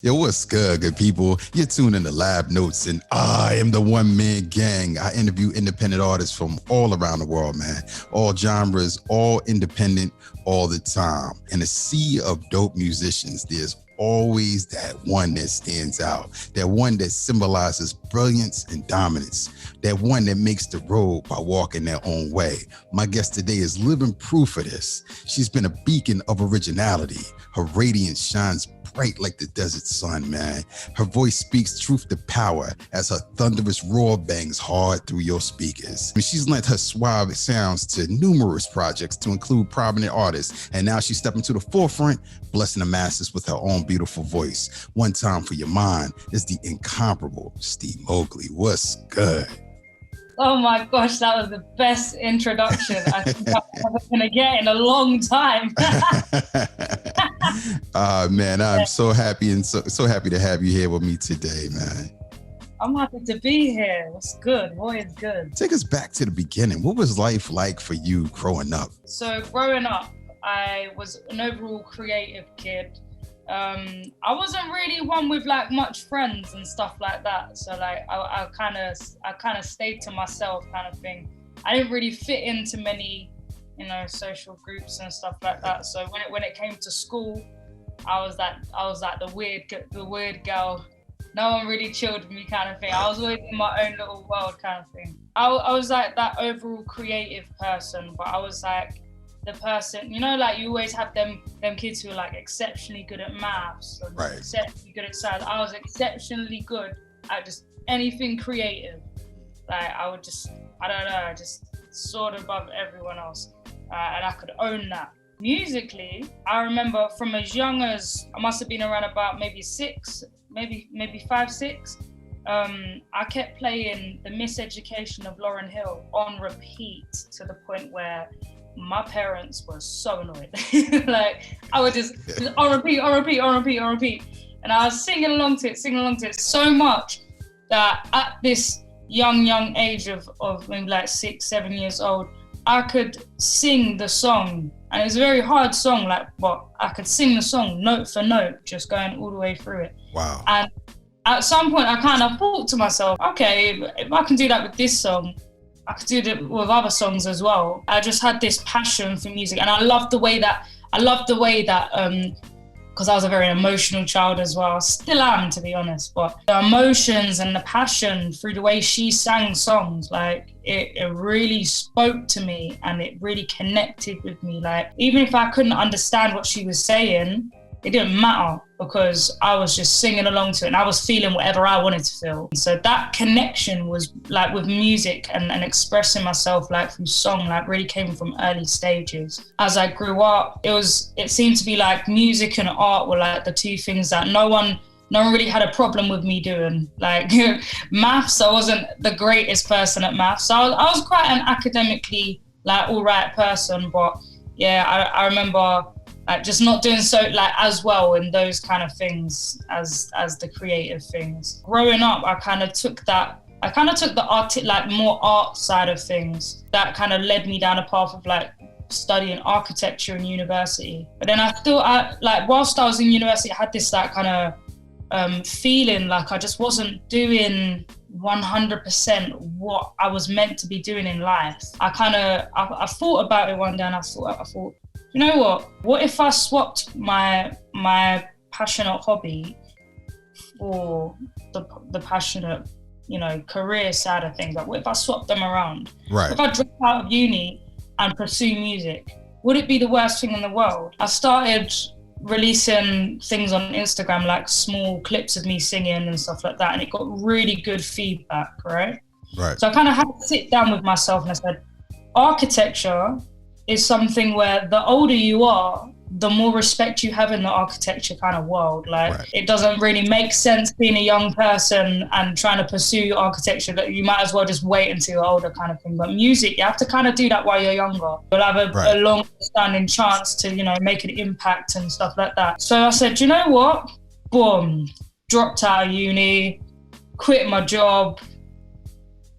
Yo, what's good people? You're tuned in to Lab Notes, and I am the one-man gang. I interview independent artists from all around the world, man. All genres, all independent, all the time. In a sea of dope musicians, there's always that one that stands out, that one that symbolizes brilliance and dominance, that one that makes the road by walking their own way. My guest today is living proof of this. She's been a beacon of originality. Her radiance shines bright like the desert sun, man. Her voice speaks truth to power as her thunderous roar bangs hard through your speakers. She's lent her suave sounds to numerous projects to include prominent artists, and now she's stepping to the forefront, blessing the masses with her own beautiful voice. One time for your mind is the incomparable Stee Moglie. What's good? Oh my gosh, that was the best introduction I think I'm ever gonna get in a long time. Man, I'm so happy and so happy to have you here with me today, man. I'm happy to be here. What's good? Boy, it's good. Take us back to the beginning. What was life like for you growing up? So growing up, I was an overall creative kid. I wasn't really one with like much friends and stuff like that. So like I kind of stayed to myself kind of thing. I didn't really fit into many, social groups and stuff like that. So when it came to school, I was like the weird girl. No one really chilled with me kind of thing. I was always in my own little world kind of thing. I was like that overall creative person, but I was like the person, like you always have them kids who are like exceptionally good at maths, or right, exceptionally good at science. I was exceptionally good at just anything creative. Like I just soared above everyone else, and I could own that. Musically, I remember from as young as I must have been around about maybe 5, 6. I kept playing The Miseducation of Lauryn Hill on repeat to the point where my parents were so annoyed. Like I would just on repeat. And I was singing along to it so much that at this young age of maybe like 6, 7 years old, I could sing the song. And it was a very hard song, but I could sing the song note for note, just going all the way through it. Wow. And at some point I kind of thought to myself, okay, if I can do that with this song, I could do it with other songs as well. I just had this passion for music, and I loved the way that, because I was a very emotional child as well, still am to be honest, but the emotions and the passion through the way she sang songs, like it really spoke to me and it really connected with me. Like even if I couldn't understand what she was saying, it didn't matter because I was just singing along to it and I was feeling whatever I wanted to feel. So that connection was like with music and expressing myself like through song, like really came from early stages. As I grew up, it seemed to be like music and art were like the two things that no one really had a problem with me doing. Like maths, I wasn't the greatest person at maths. So I was quite an academically like all right person, but yeah, I remember like just not doing so like as well in those kind of things as the creative things. Growing up, I kind of took the art, like more art side of things. That kind of led me down a path of like studying architecture in university. But then whilst I was in university, I had this like kind of feeling like I just wasn't doing 100% what I was meant to be doing in life. I thought about it one day and I thought, you know what if I swapped my passionate hobby for the passionate, career side of things? Like what if I swapped them around? Right. If I dropped out of uni and pursue music, would it be the worst thing in the world? I started releasing things on Instagram, like small clips of me singing and stuff like that, and it got really good feedback, right? Right. So I kind of had to sit down with myself and I said, architecture is something where the older you are, the more respect you have in the architecture kind of world. Like right. It doesn't really make sense being a young person and trying to pursue architecture, that you might as well just wait until you're older kind of thing. But music, you have to kind of do that while you're younger. You'll have a long standing chance to, make an impact and stuff like that. So I said, you know what? Boom, dropped out of uni, quit my job.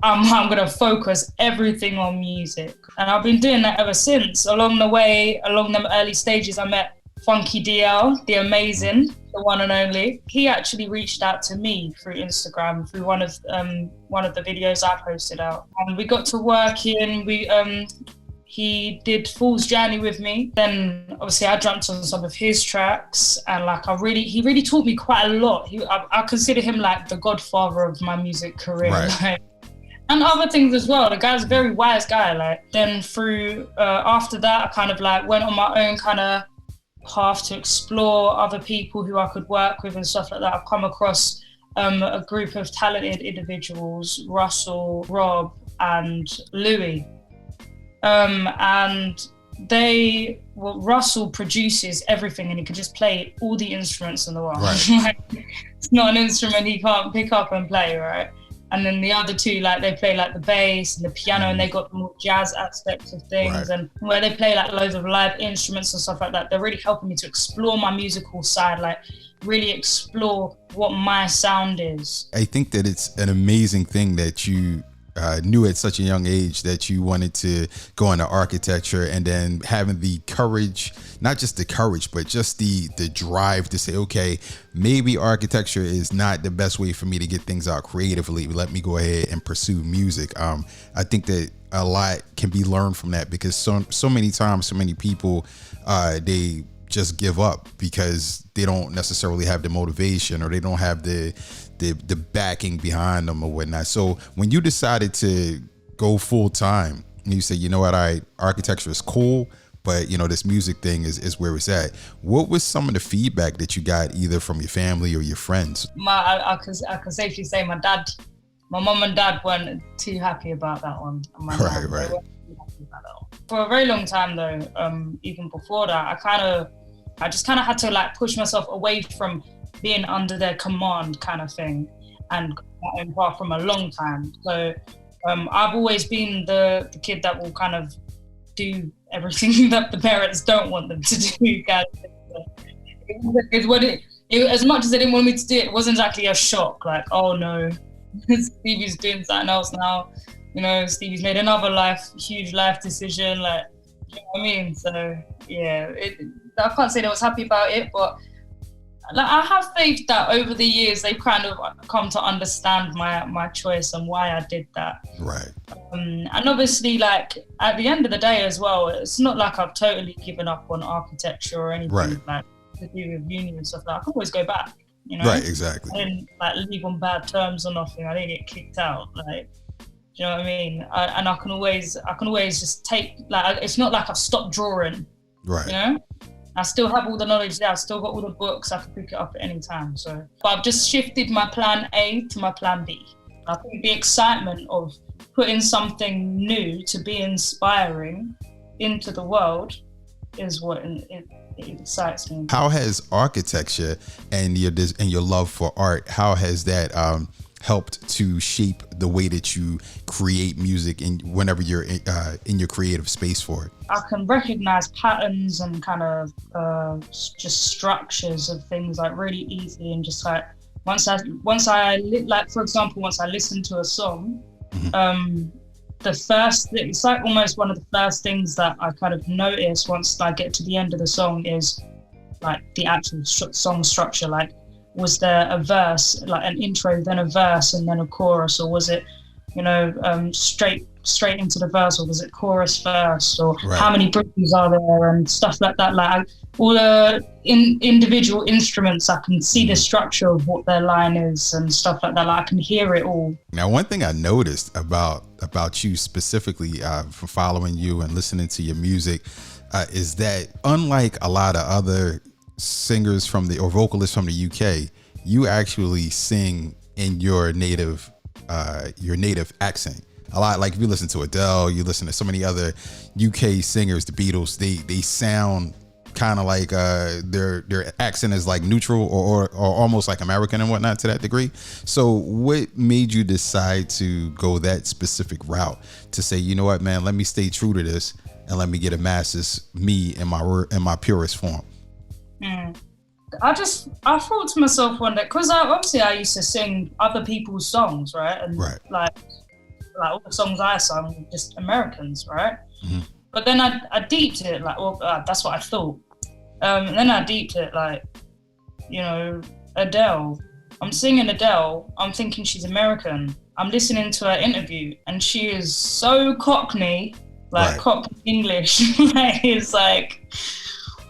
I'm going to focus everything on music. And I've been doing that ever since. Along the way, along them early stages, I met Funky DL, the amazing, the one and only. He actually reached out to me through Instagram through one of the videos I posted out, and we got to work in. He did Fool's Journey with me. Then obviously I jumped on some of his tracks, and like he really taught me quite a lot. I consider him like the godfather of my music career. Right. Like, and other things as well. The guy's a very wise guy. Like, then through after that, I kind of like went on my own kind of path to explore other people who I could work with and stuff like that. I've come across a group of talented individuals, Russell, Rob, and Louis. And Russell produces everything, and he can just play all the instruments in the world. Right. Like, it's not an instrument he can't pick up and play, right? And then the other two, like, they play like the bass and the piano, and they got the more jazz aspects of things. Right. And where they play like loads of live instruments and stuff like that, they're really helping me to explore my musical side, like really explore what my sound is. I think that it's an amazing thing that you knew at such a young age that you wanted to go into architecture, and then having the courage, not just the courage, but just the drive to say, okay, maybe architecture is not the best way for me to get things out creatively. Let me go ahead and pursue music. I think that a lot can be learned from that, because so many times, so many people, they just give up because they don't necessarily have the motivation, or they don't have the backing behind them or whatnot. So when you decided to go full time, and you say, you know what, architecture is cool, but you know, this music thing is where it's at. What was some of the feedback that you got, either from your family or your friends? I can safely say my mom and dad weren't too happy about that one. Right. For a very long time though, even before that, I just kind of had to like push myself away from being under their command kind of thing, and my own path from a long time. So I've always been the kid that will kind of do everything that the parents don't want them to do. Guys. As much as they didn't want me to do it, it wasn't exactly a shock. Like, oh no, Stevie's doing something else now. You know, Stevie's made another huge life decision. Like, you know what I mean? So yeah, I can't say they was happy about it, but like, I have faith that over the years they've kind of come to understand my choice and why I did that. Right. And obviously, like, at the end of the day as well, it's not like I've totally given up on architecture or anything like to do with uni and stuff. Like, I can always go back. You know? Right. Exactly. I didn't like leave on bad terms or nothing. I didn't get kicked out. Like, do you know what I mean? I can always just take, like, it's not like I've stopped drawing. Right. You know? I still have all the knowledge there. I've still got all the books. I can pick it up at any time. So, but I've just shifted my plan A to my plan B. I think the excitement of putting something new to be inspiring into the world is what it excites me. How has architecture and your love for art, how has that helped to shape the way that you create music and whenever you're in your creative space for it? I can recognize patterns and kind of just structures of things like really easily, and just like once I like, for example, once I listen to a song, it's like almost one of the first things that I kind of notice once I get to the end of the song is like the actual song structure. Like, was there a verse, like an intro, then a verse, and then a chorus, or was it, you know, straight into the verse, or was it chorus first, or how many bridges are there and stuff like that. Like, all the individual instruments, I can see the structure of what their line is and stuff like that. Like, I can hear it all. Now, one thing I noticed about you specifically, from following you and listening to your music, is that unlike a lot of other singers or vocalists from the UK, you actually sing in your native accent. A lot, like if you listen to Adele, you listen to so many other UK singers, the Beatles, they sound kind of like their accent is like neutral or almost like American and whatnot to that degree. So what made you decide to go that specific route to say, you know what, man, let me stay true to this and let me get a master's me in my purest form? I thought to myself one day, because I used to sing other people's songs, right? And like all the songs I sung were just Americans, right? Mm-hmm. But then I deeped it, like, well, that's what I thought. And then I deeped it, like, Adele. I'm singing Adele. I'm thinking she's American. I'm listening to her interview, and she is so Cockney, like Cockney English. It's like,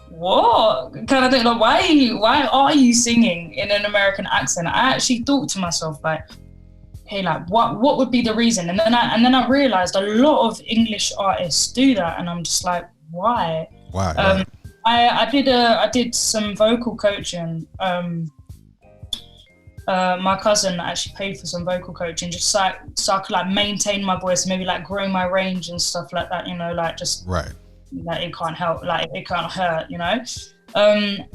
what kind of thing? Like, why are you singing in an American accent? I actually thought to myself, like, hey, like, what would be the reason? And then I realized a lot of English artists do that, and I'm just like, why? Why? I did some vocal coaching. My cousin actually paid for some vocal coaching, just so I could like maintain my voice, maybe like grow my range and stuff like that. Like just like it can't help, like it can't hurt.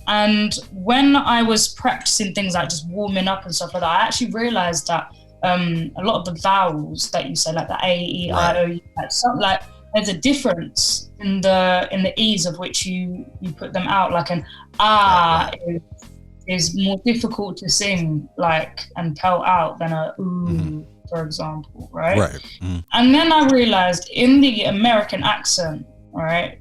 And when I was practicing things like just warming up and stuff like that, I actually realized that a lot of the vowels that you say, like the A, E, I, O, U, like there's a difference in the ease of which you put them out. Like an is more difficult to sing like and pelt out than a ooh, for example, right? And then I realized in the American accent, right,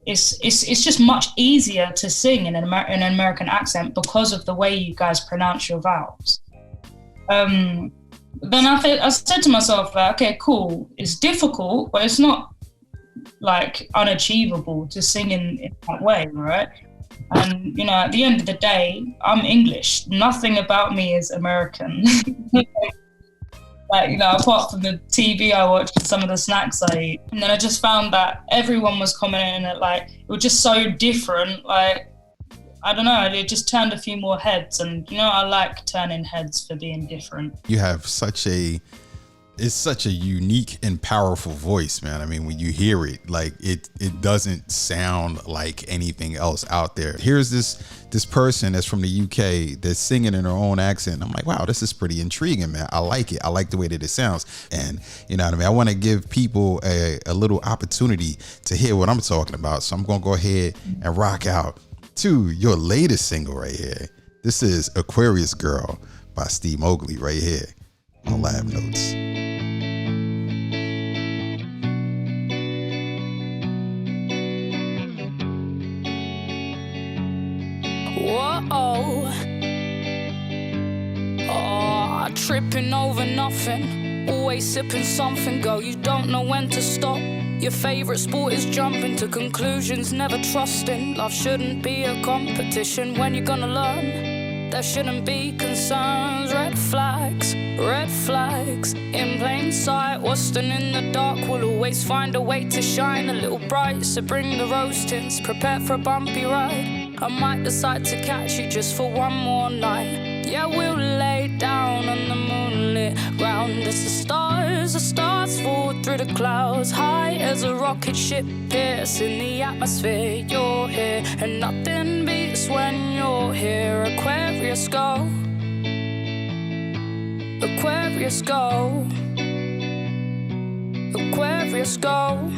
it's just much easier to sing in an American accent because of the way you guys pronounce your vowels. Then I said to myself, okay, cool, it's difficult, but it's not like unachievable to sing in that way, right? And at the end of the day, I'm English. Nothing about me is American. Like, apart from the TV I watch and some of the snacks I eat. And then I just found that everyone was commenting that like it was just so different. Like, I don't know, it just turned a few more heads, and I like turning heads for being different. You have it's such a unique and powerful voice, man. I mean, when you hear it, like it doesn't sound like anything else out there. Here's this person that's from the UK that's singing in her own accent. I'm like, wow, this is pretty intriguing, man. I like it. I like the way that it sounds. And you know what I mean? I want to give people a little opportunity to hear what I'm talking about. So I'm going to go ahead and rock out to your latest single right here. This is Aquarius Girl by Stee Moglie right here on Lab Notes. Whoa, tripping over nothing, always sipping something, girl, you don't know when to stop. Your favorite sport is jumping to conclusions, never trusting. Love shouldn't be a competition. When you're gonna learn? There shouldn't be concerns. Red flags in plain sight. What's done in the dark will always find a way to shine a little bright. So bring the rose tints, prepare for a bumpy ride. I might decide to catch you just for one more night. Yeah, we'll lay down on the moonlit ground as the stars fall through the clouds. High as a rocket ship, piercing the atmosphere. You're here, and nothing beats when you're here. Aquarius go, Aquarius go, Aquarius go.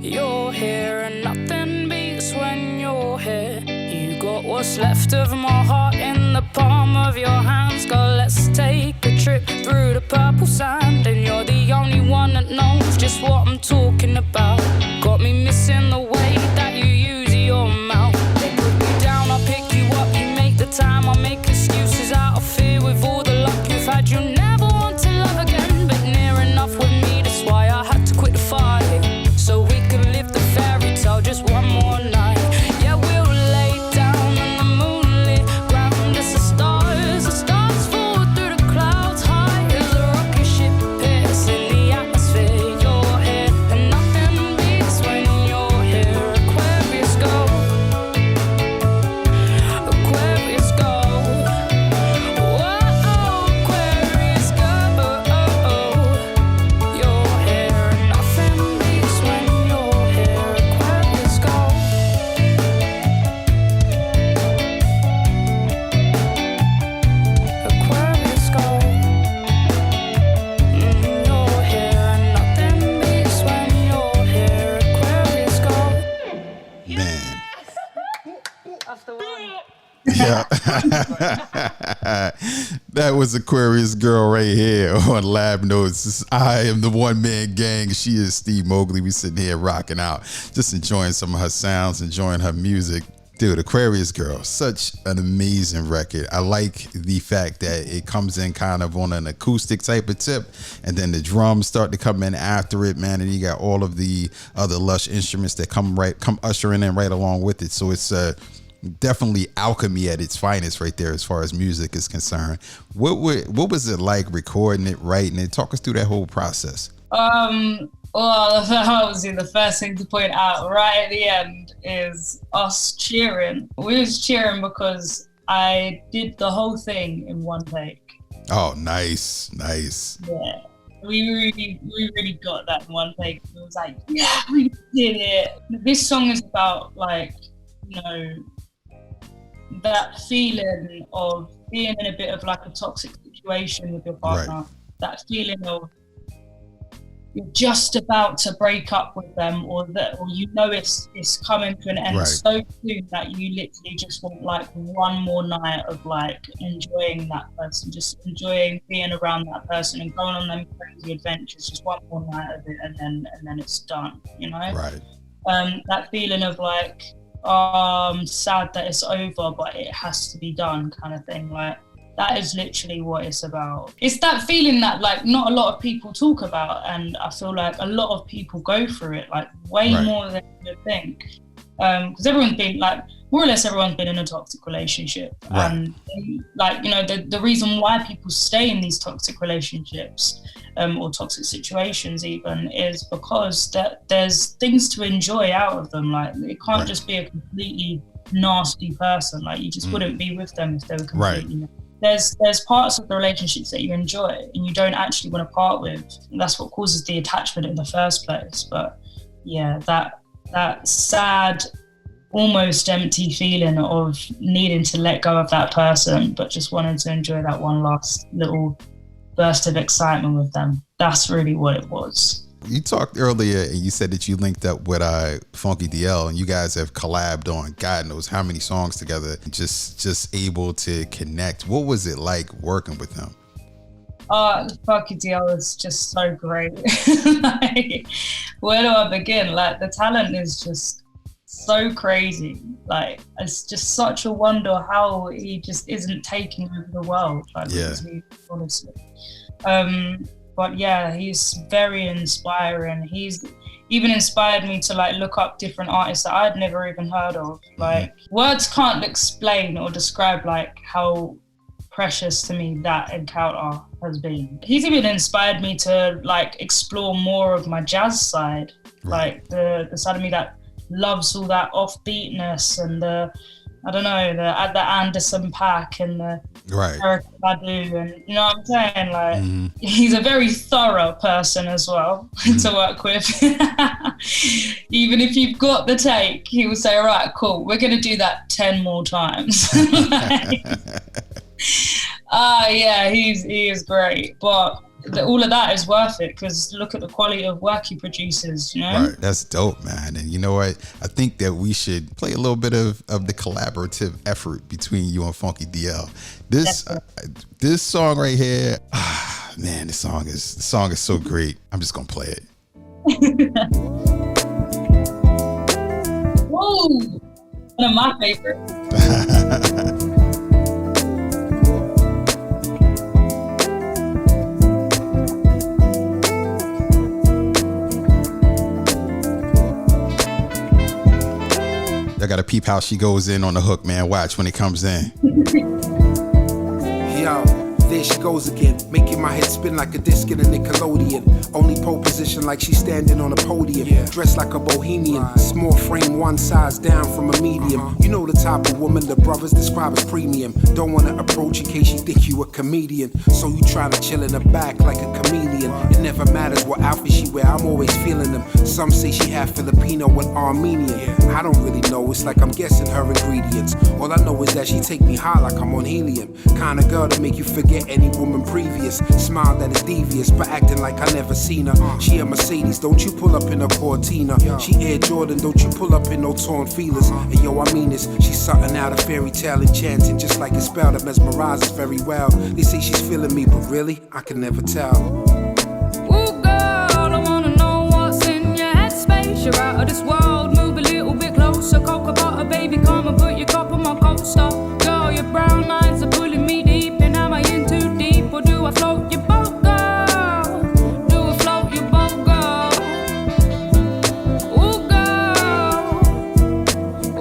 You're here, and nothing beats when you're here. You got what's left of my heart in the palm of your hands. Girl, let's take a trip through the purple sand. And you're the only one that knows just what I'm talking about. Got me missing the way that you use your mouth. They put me down, I'll pick you up. You make the time, I'll make excuses out of fear. With all the luck you've had, you never want to love again. But near enough with me, that's why I had to quit the fight. So we could live the fairy tale just one more night. Yeah, we'll lay down on the moonlit ground as the stars fall through the clouds. High as a rocket ship, piercing the atmosphere. You're here, and nothing beats when you're here. Aquarius go, Aquarius go. That was Aquarius Girl right here on Lab Notes. I am the one man gang. She is Stee Moglie. We sitting here rocking out, just enjoying some of her sounds, enjoying her music. Dude, Aquarius Girl, such an amazing record. I like the fact that it comes in kind of on an acoustic type of tip, and then the drums start to come in after it, man, and you got all of the other lush instruments that come ushering in right along with it. So it's definitely alchemy at its finest right there as far as music is concerned. What was it like recording it, writing it? Talk us through that whole process. Well, obviously the first thing to point out right at the end is us cheering. We was cheering because I did the whole thing in one take. Oh, nice. Yeah, we really got that in one take. It was like, yeah, we did it. This song is about, like, you know, that feeling of being in a bit of like a toxic situation with your partner. Right. That feeling of you're just about to break up with them, or you know it's coming to an end, right, so soon that you literally just want like one more night of like enjoying that person, just enjoying being around that person and going on them crazy adventures, just one more night of it, and then it's done, you know? Right. That feeling of like, I'm sad that it's over, but it has to be done kind of thing. Like, that is literally what it's about. It's that feeling that like not a lot of people talk about, and I feel like a lot of people go through it, like way right, more than you think. Because everyone's been like, more or less everyone's been in a toxic relationship. Right. And like, you know, the reason why people stay in these toxic relationships or toxic situations even is because that there's things to enjoy out of them. Like, it can't right, just be a completely nasty person. Like, you just wouldn't be with them if they were completely nasty. There's parts of the relationships that you enjoy and you don't actually want to part with. And that's what causes the attachment in the first place. But yeah, that sad, almost empty feeling of needing to let go of that person, but just wanting to enjoy that one last little burst of excitement with them. That's really what it was. You talked earlier and you said that you linked up with Funky DL, and you guys have collabed on God knows how many songs together, just able to connect. What was it like working with him? Funky DL is just so great. Like, where do I begin? Like, the talent is just so crazy. Like, it's just such a wonder how he just isn't taking over the world. Like, yeah. Honestly. But yeah, he's very inspiring. He's even inspired me to like look up different artists that I'd never even heard of. Like, words can't explain or describe like how precious to me that encounter has been. He's even inspired me to like explore more of my jazz side, right, like the side of me that loves all that offbeatness and the Anderson .Paak and the right, Eric Badu, and you know what I'm saying? Like, he's a very thorough person as well to work with. Even if you've got the take, he will say, all right, cool, we're going to do that 10 more times. Yeah, he is great. But all of that is worth it because look at the quality of work he produces, you know? Right, that's dope, man. And you know what? I think that we should play a little bit of the collaborative effort between you and Funky DL. This song right here, man, the song is so great. I'm just gonna play it. Whoa, one of my favorites. I gotta peep how she goes in on the hook, man. Watch when it comes in. Yo, there she goes again, making my head spin like a disc in a Nickelodeon. Only pole position like she's standing on a podium. Dressed like a bohemian, small frame, one size down from a medium. You know the type of woman the brothers describe as premium. Don't wanna approach in case you think you a comedian. So you tryna chill in the back like a chameleon. It never matters what outfit she wear, I'm always feeling them. Some say she half Filipino and Armenian. I don't really know, it's like I'm guessing her ingredients. All I know is that she take me high like I'm on helium. Kinda girl to make you forget at any woman previous. Smile that is devious, but acting like I never seen her. She a Mercedes, don't you pull up in a Cortina. She Air Jordan, don't you pull up in no torn feelers. And yo, I mean this, she's something out of fairy tale enchanting, just like a spell that mesmerizes very well. They say she's feeling me, but really, I can never tell. Ooh, girl, I wanna know what's in your headspace. You're out of this world, move a little bit closer. Cocoa butter, baby, come and put your cup on my coaster. Girl, your brown lines are pulling me deep. And am I in too deep, or do I float your boat, girl? Do I float your boat, girl? Ooh, girl.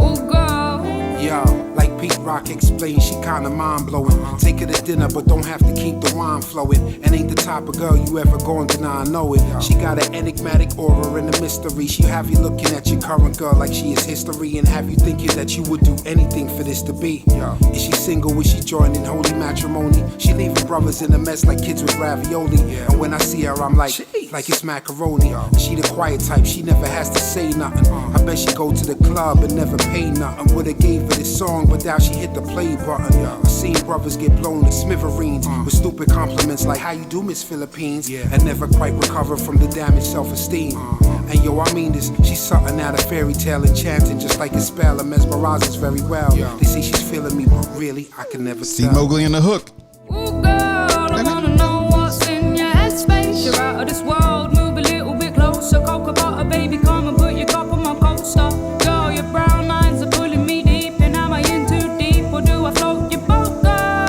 Ooh, girl. Yo, like Pete Rock explained, she kinda mind-blowing. Take her to dinner, but don't have to keep the wine flowing. And ain't the type of girl you ever gon' deny, I know it. She got an enigmatic aura and a mystery. She have you looking at your current girl like she is history, and have you thinking that you would do anything for this to be. Is she single? Is she joining holy matrimony? She leaving brothers in a mess like kids with ravioli. And when I see her, I'm like it's macaroni. She the quiet type, she never has to say nothing. I bet she go to the club and never pay nothing. Would've gave her this song, but now she hit the play button. I seen brothers get blown to smithereens with stupid compliments like how you do, Miss Philippines, and never quite recover from the damaged self-esteem. And yo, I mean this, she's something out of fairy tale enchanting, just like a spell that mesmerizes very well. They say she's feeling me, but really, I can never Stee tell. Moglie in the hook. Ooh, girl, I wanna know what's in your headspace. You're out of this world, move a little bit closer. Cocoa butter, baby, come and put your cup on my coaster. Girl, your brown lines are pulling me deep. And am I in too deep, or do I float your boat, girl?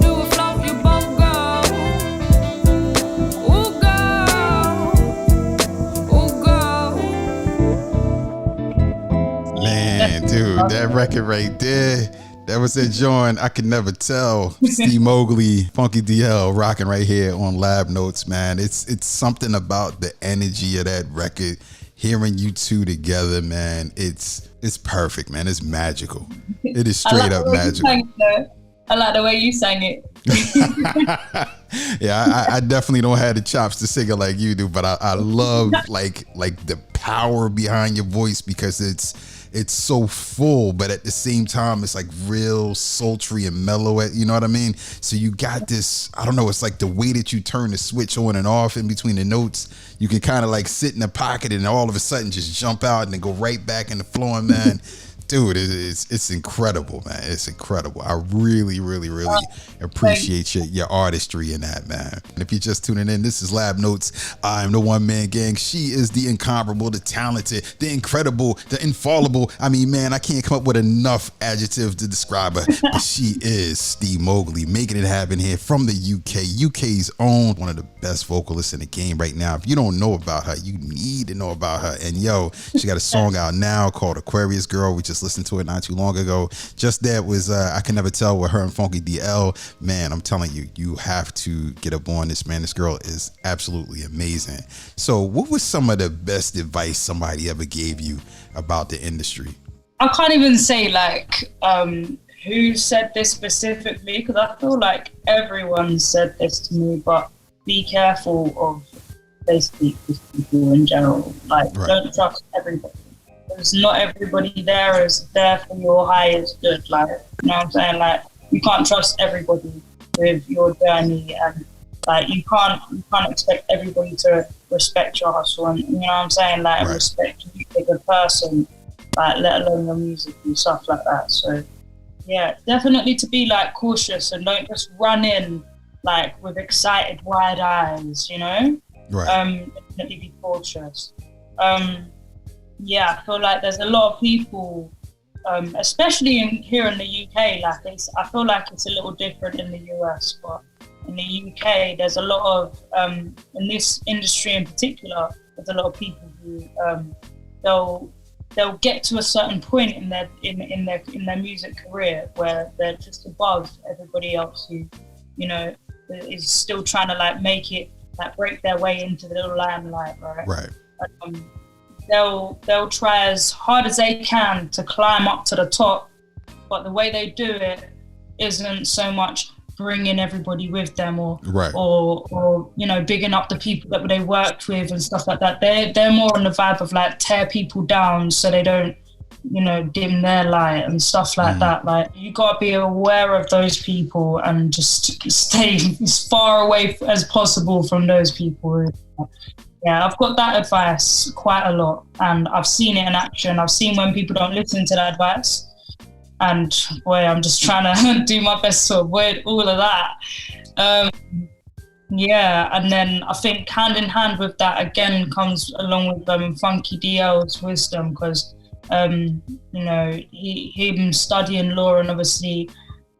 Do I float your boat, girl? Ooh, girl. Ooh, girl. Man, dude, that record right there, that was that joint. I could never tell. Stee Moglie, Funky DL, rocking right here on Lab Notes, man. It's something about the energy of that record. Hearing you two together, man, it's perfect, man. It's magical. It is straight up magical. I like the way you sang it. Yeah, I definitely don't have the chops to sing it like you do, but I love like the power behind your voice, because it's so full, but at the same time, it's like real sultry and mellow, you know what I mean? So you got this, I don't know, it's like the way that you turn the switch on and off in between the notes. You can kind of like sit in the pocket and all of a sudden just jump out and then go right back into flowing, man. Dude, it's incredible, man. It's incredible. I really, really, really appreciate your artistry in that, man. And if you're just tuning in, this is Lab Notes. I'm the one man gang. She is the incomparable, the talented, the incredible, the infallible. I mean, man, I can't come up with enough adjectives to describe her, but she is Stee Moglie, making it happen here from the UK's own, one of the best vocalists in the game right now. If you don't know about her, you need to know about her. And yo, she got a song out now called Aquarius Girl. We just listened to it not too long ago. Just that was I Can Never Tell with her and Funky DL. Man, I'm telling you, you have to get up on this, man. This girl is absolutely amazing. So what was some of the best advice somebody ever gave you about the industry? I can't even say like who said this specifically, because I feel like everyone said this to me, but be careful of basically people in general. Like, don't trust everybody. Because not everybody there is there for your highest good. Like, you know what I'm saying? Like, you can't trust everybody with your journey, and like you can't expect everybody to respect your hustle, and you know what I'm saying? Like, respect you as a person, like let alone your music and stuff like that. So yeah, definitely to be like cautious and don't just run in like with excited wide eyes, you know? Definitely be cautious. Yeah, I feel like there's a lot of people, especially here in the UK, like I feel like it's a little different in the US, but in the UK, there's a lot of, in this industry in particular, there's a lot of people who they'll get to a certain point in their music career where they're just above everybody else who, you know, is still trying to like make it, like break their way into the little limelight, right? They'll try as hard as they can to climb up to the top, but the way they do it isn't so much bringing everybody with them or you know, bigging up the people that they worked with and stuff like that. They're more on the vibe of like tear people down so they don't dim their light and stuff like that. Like, you got to be aware of those people and just stay as far away as possible from those people. Yeah, I've got that advice quite a lot, and I've seen it in action. I've seen when people don't listen to that advice, and boy, I'm just trying to do my best to avoid all of that. Yeah, and then I think hand in hand with that again comes along with Funky DL's wisdom, because him studying law and obviously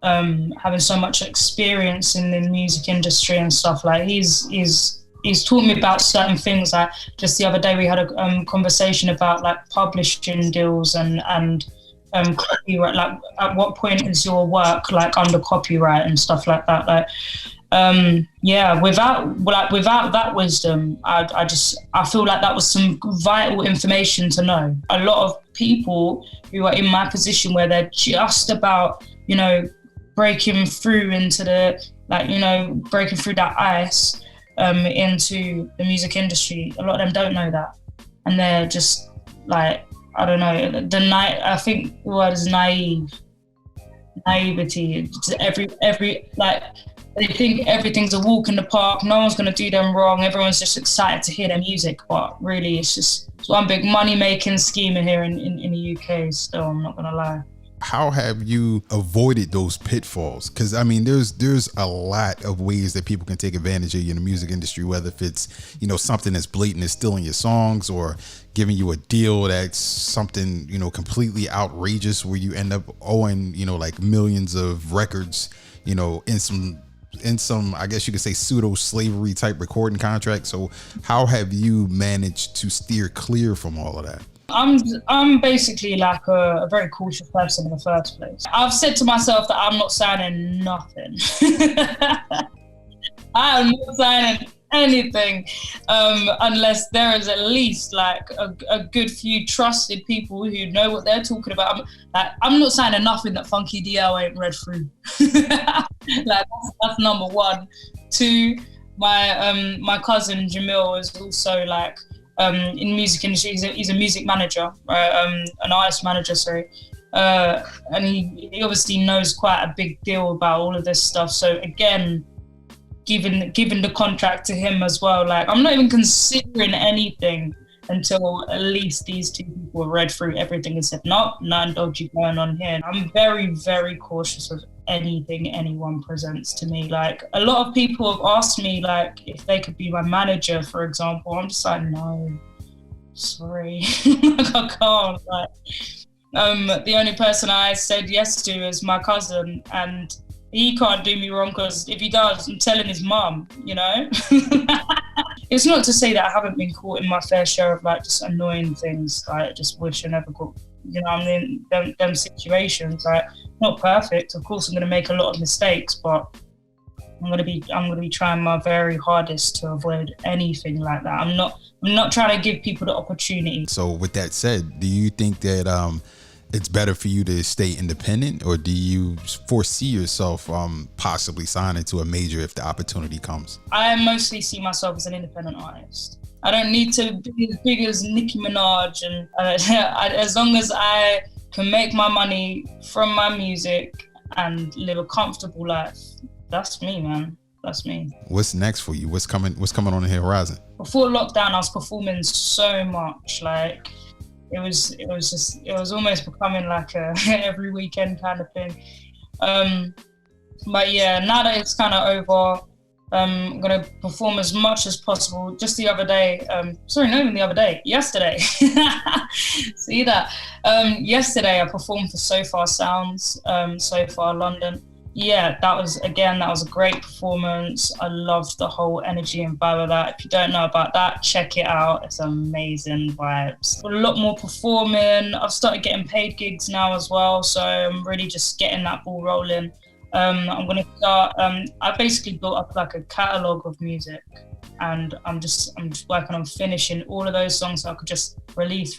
having so much experience in the music industry and stuff, like he's taught me about certain things. Like just the other day we had a conversation about like publishing deals and copyright, like at what point is your work like under copyright and stuff like that. Like without that wisdom, I feel like that was some vital information to know. A lot of people who are in my position where they're just about, breaking through into breaking through that ice into the music industry, a lot of them don't know that, and they're just like, I don't know, I think the word is naivety. Every like, they think everything's a walk in the park, no one's going to do them wrong, everyone's just excited to hear their music, but really it's one big money-making scheme here in the UK still, I'm not going to lie. How have you avoided those pitfalls? Because I mean, there's a lot of ways that people can take advantage of you in the music industry, whether if it's, something that's blatant as stealing your songs, or giving you a deal that's something, completely outrageous where you end up owing, like millions of records, in some, I guess you could say, pseudo slavery type recording contract. So how have you managed to steer clear from all of that? I'm basically like a very cautious person in the first place. I've said to myself that I'm not signing nothing. I am not signing anything unless there is at least like a good few trusted people who know what they're talking about. I'm not signing nothing that Funky DL ain't read through. Like that's number one. Two, my cousin Jamil is also like in music industry. He's a music manager, an artist manager, sorry. And he obviously knows quite a big deal about all of this stuff. So again, giving the contract to him as well. Like, I'm not even considering anything until at least these two people have read through everything and said, no, nothing dodgy going on here. I'm very, very cautious of anything anyone presents to me. Like, a lot of people have asked me, like, if they could be my manager, for example. I'm just like, no, sorry. Like, I can't. Like, the only person I said yes to is my cousin, and he can't do me wrong, because if he does, I'm telling his mum, It's not to say that I haven't been caught in my fair share of like just annoying things. I just wish I never got, I'm in them situations. Like, not perfect. Of course, I'm going to make a lot of mistakes, but I'm going to be trying my very hardest to avoid anything like that. I'm not trying to give people the opportunity. So with that said, do you think that it's better for you to stay independent, or do you foresee yourself possibly signing to a major if the opportunity comes? I mostly see myself as an independent artist. I don't need to be as big as Nicki Minaj, and as long as I can make my money from my music and live a comfortable life, that's me, man. That's me. What's next for you? What's coming on the horizon? Before lockdown, I was performing so much, like. It was almost becoming like a every weekend kind of thing. But yeah, now that it's kind of over, I'm going to perform as much as possible. Just the other day, yesterday. See that? Yesterday I performed for So Far Sounds, So Far London. Yeah, that was a great performance. I loved the whole energy and vibe of that. If you don't know about that, check it out. It's amazing vibes. A lot more performing. I've started getting paid gigs now as well, so I'm really just getting that ball rolling. I'm gonna start. I basically built up like a catalog of music, and I'm just working on finishing all of those songs so I could just release.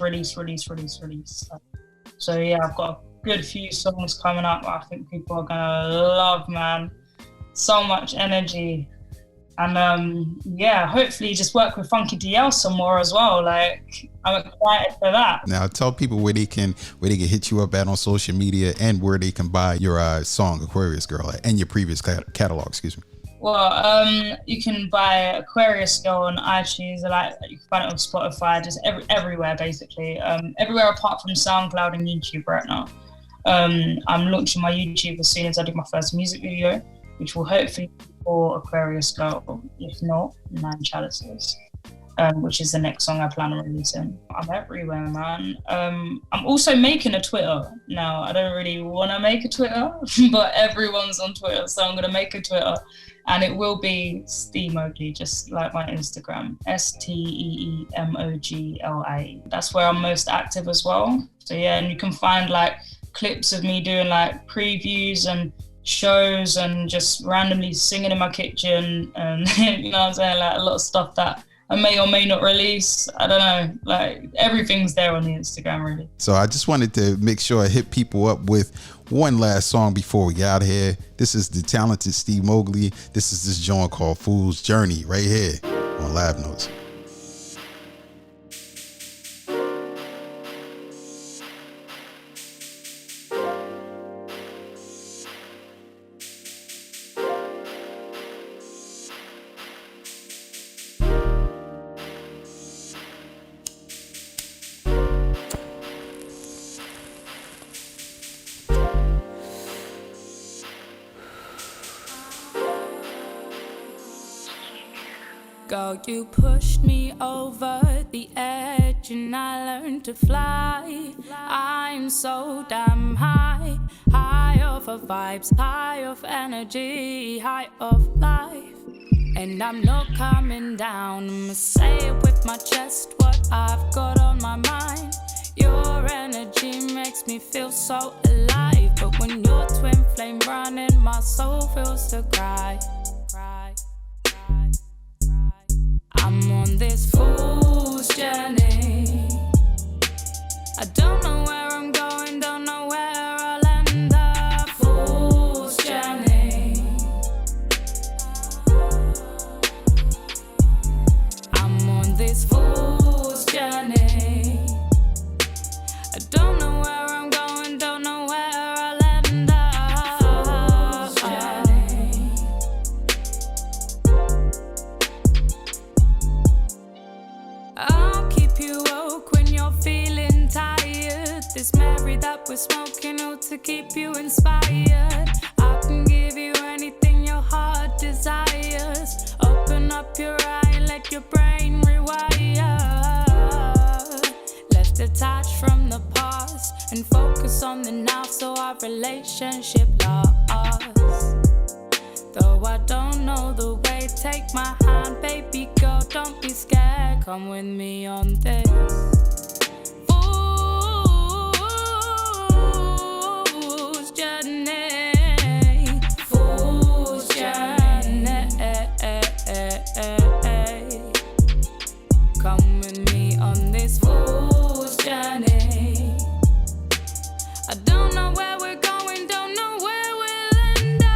So yeah, I've got a good few songs coming up I think people are gonna love, man. So much energy. And yeah, hopefully just work with Funky DL some more as well. Like, I'm excited for that. Now tell people where they can hit you up at on social media and where they can buy your song Aquarius Girl and your previous catalog, excuse me. Well, you can buy Aquarius Girl on iTunes, like you can find it on Spotify, just everywhere basically. Everywhere apart from SoundCloud and YouTube right now. I'm launching my YouTube as soon as I do my first music video, which will hopefully be for Aquarius Girl, if not, Nine Chalices. Which is the next song I plan on releasing. I'm everywhere, man. I'm also making a Twitter now. I don't really want to make a Twitter, but everyone's on Twitter, so I'm going to make a Twitter. And it will be Stee Moglie, just like my Instagram, SteeMogie. That's where I'm most active as well. So yeah, and you can find like clips of me doing like previews and shows and just randomly singing in my kitchen. And you know what I'm saying? Like a lot of stuff that I may or may not release. I don't know, like everything's there on the Instagram really. So I just wanted to make sure I hit people up with one last song before we get out of here. This is the talented Stee Moglie. This is this joint called Fool's Journey right here on Lab Notes. Girl, you pushed me over the edge and I learned to fly. I'm so damn high, high off of vibes, high off energy, high off life. And I'm not coming down, I'ma say it with my chest, what I've got on my mind. Your energy makes me feel so alive, but when your twin flame running, my soul feels to cry. I'm on this fool's journey. I don't know where I'm going, don't know where I'll end up. Fool's journey. I'm on this fool's journey. I don't know where I'm going, don't know where I'll end up. Fool's journey. I'll keep you woke when you're feeling tired. This Mary that we're smoking out to keep you inspired. I can give you anything your heart desires. Open up your eye, let your brain rewire. Let's detach from the past and focus on the now so our relationship lasts. Though I don't know the way, take my hand, baby girl, don't be scared. Come with me on this fool's journey. Fool's journey. Come with me on this fool's journey. I don't know where we're going, don't know where we'll end up.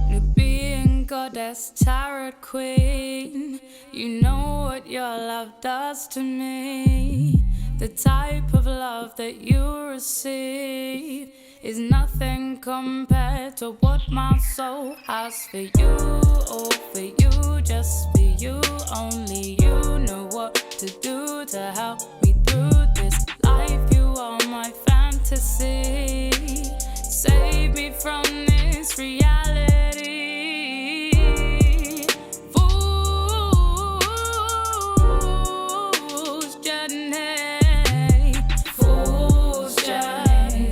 Nubian goddess, tarot queen, you know what your love does to me. The type of love that you receive is nothing compared to what my soul has for you. Oh, for you, just for you. Only you know what to do to help me through this life. You are my fantasy. Save me from this reality. Fool's journey. Fool's journey.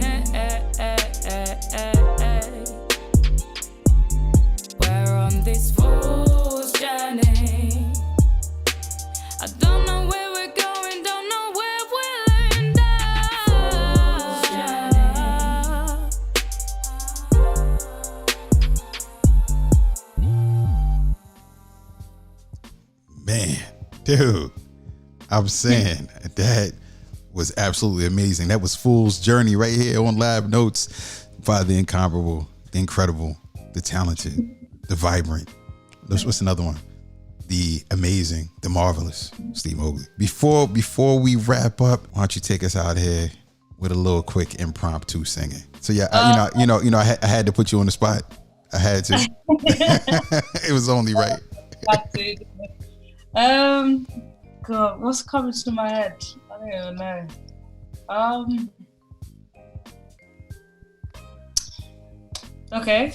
We're on this fool's journey. I don't know where we're going, don't know where we'll end up. Man, dude, I'm saying that was absolutely amazing. That was Fool's Journey right here on Lab Notes by the incomparable, the incredible, the talented, the vibrant. What's another one? The amazing, the marvelous Stee Moglie. Before we wrap up, why don't you take us out here with a little quick impromptu singing? So yeah, I had to put you on the spot. I had to. It was only right. God, what's coming to my head? I don't even know. Okay.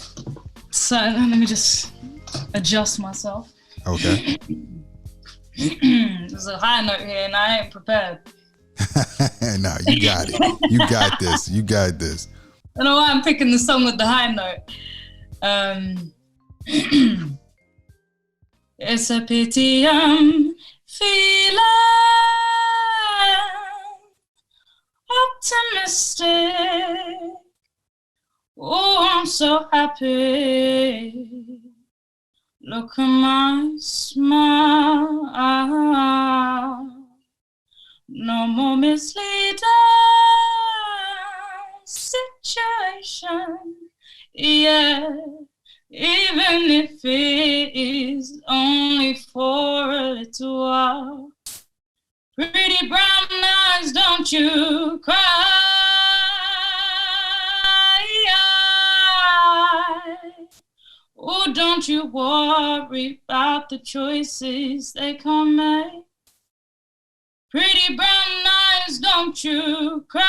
So let me just adjust myself. Okay. There's a high note here and I ain't prepared. No, you got it. You got this. You got this. I don't know why I'm picking the song with the high note. It's a pity I'm feeling optimistic. Oh, I'm so happy. Look at my smile. No more misleading situation. Yeah, even if it is only for a little while. Pretty brown eyes, don't you cry. Oh, don't you worry about the choices they can make. Pretty brown eyes, don't you cry.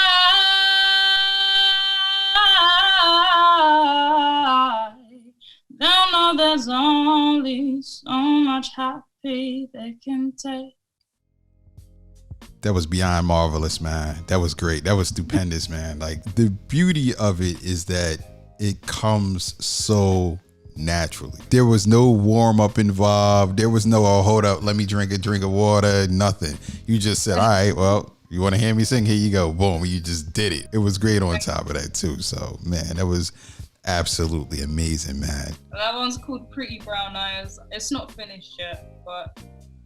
They'll know there's only so much happy they can take. That was beyond marvelous, man. That was great. That was stupendous, man. Like, the beauty of it is that it comes so naturally. There was no warm up involved. There was no, oh, hold up, let me drink a drink of water, nothing. You just said, all right, well, you want to hear me sing? Here you go. Boom. You just did it. It was great on top of that too. So, man, that was absolutely amazing, man. That one's called Pretty Brown Eyes. It's not finished yet, but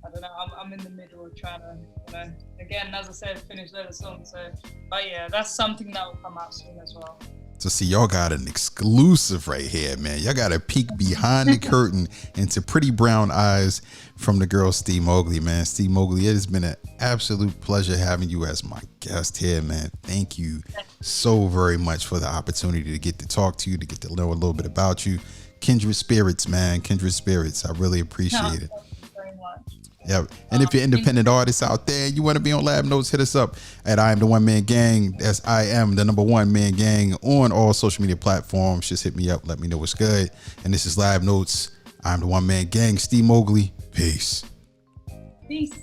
I don't know. I'm in the middle of trying to, again, as I said, finish the other song. So, but yeah, that's something that will come out soon as well. So see, y'all got an exclusive right here, man. Y'all got a peek behind the curtain into Pretty Brown Eyes from the girl Stee Moglie, man. Stee Moglie, it has been an absolute pleasure having you as my guest here, man. Thank you so very much for the opportunity to get to talk to you, to get to know a little bit about you. Kindred spirits, man. Kindred spirits. I really appreciate it. Thank you very much. Yep. And if you're independent artists out there, you want to be on Lab Notes, hit us up at I Am the One Man Gang. That's I Am the #1 Man Gang on all social media platforms. Just hit me up. Let me know what's good. And this is Lab Notes. I'm the One Man Gang. Stee Moglie. Peace. Peace.